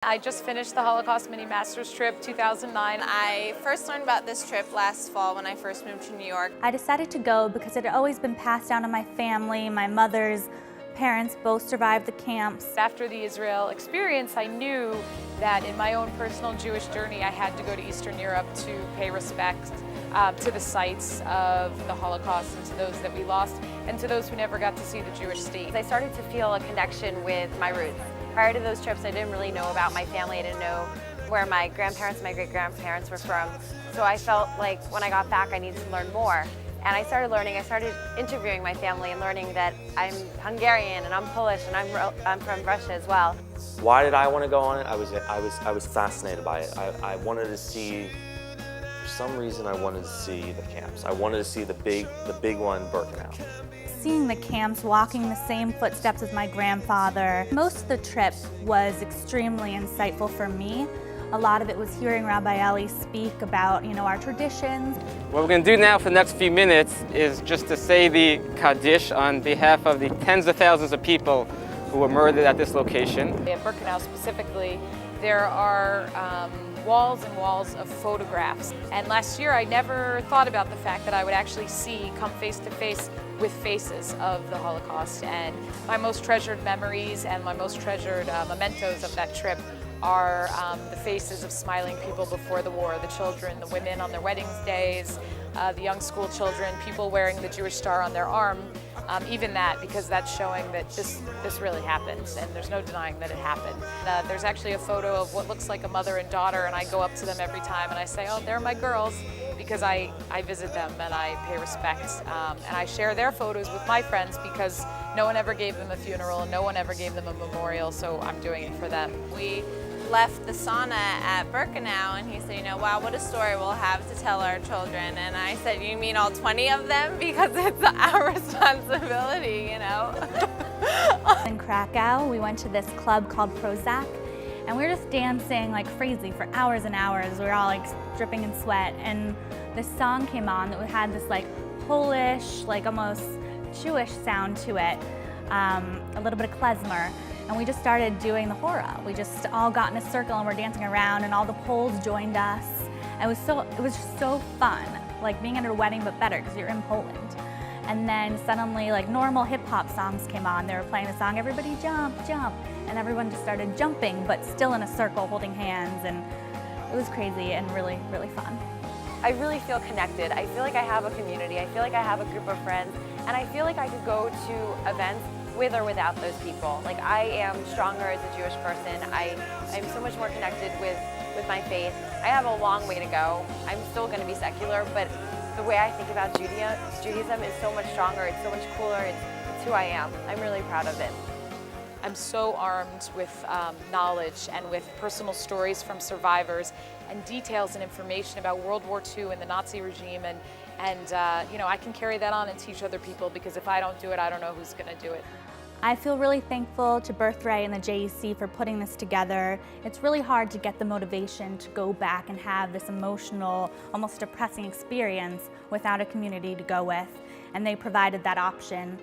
I just finished the Holocaust Mini Masters trip 2009. I first learned about this trip last fall when I first moved to New York. I decided to go because it had always been passed down to my family. My mother's parents both survived the camps. After the Israel experience, I knew that in my own personal Jewish journey, I had to go to Eastern Europe to pay respect to the sites of the Holocaust and to those that we lost and to those who never got to see the Jewish state. I started to feel a connection with my roots. Prior to those trips, I didn't really know about my family. I didn't know where my grandparents and my great-grandparents were from. So I felt like when I got back, I needed to learn more. And I started learning, I started interviewing my family and learning that I'm Hungarian and I'm Polish and I'm from Russia as well. Why did I want to go on it? I was fascinated by it. I wanted to see, for some reason I wanted to see the camps. I wanted to see the big one, Birkenau. Seeing the camps, walking the same footsteps as my grandfather. Most of the trip was extremely insightful for me. A lot of it was hearing Rabbi Eli speak about, our traditions. What we're going to do now for the next few minutes is just to say the Kaddish on behalf of the tens of thousands of people who were murdered at this location. At Birkenau specifically, there are walls and walls of photographs. And last year I never thought about the fact that I would actually come face to face with faces of the Holocaust. And my most treasured memories and my most treasured mementos of that trip are the faces of smiling people before the war, the children, the women on their wedding days, the young school children, people wearing the Jewish star on their arm, even that, because that's showing that this really happened, and there's no denying that it happened. There's actually a photo of what looks like a mother and daughter, and I go up to them every time and I say, oh, they're my girls, because I visit them and I pay respect. And I share their photos with my friends because no one ever gave them a funeral and no one ever gave them a memorial, so I'm doing it for them. We left the sauna at Birkenau and he said, wow, what a story we'll have to tell our children. And I said, you mean all 20 of them? Because it's our responsibility, In Krakow, we went to this club called Prozac, and we were just dancing like crazy for hours and hours. We were all like dripping in sweat, and this song came on that had this like Polish, like almost Jewish sound to it, a little bit of klezmer. And we just started doing the hora. We just all got in a circle and we're dancing around, and all the Poles joined us. It was just so fun, like being at a wedding but better because you're in Poland. And then suddenly like normal hip hop songs came on. They were playing the song, everybody jump, jump. And everyone just started jumping, but still in a circle holding hands. And it was crazy and really, really fun. I really feel connected. I feel like I have a community. I feel like I have a group of friends. And I feel like I could go to events with or without those people. Like, I am stronger as a Jewish person. I'm so much more connected with my faith. I have a long way to go. I'm still going to be secular, but the way I think about Judaism is so much stronger. It's so much cooler. It's who I am. I'm really proud of it. I'm so armed with knowledge and with personal stories from survivors and details and information about World War II and the Nazi regime, and I can carry that on and teach other people, because if I don't do it, I don't know who's going to do it. I feel really thankful to Birthright and the JEC for putting this together. It's really hard to get the motivation to go back and have this emotional, almost depressing experience without a community to go with, and they provided that option.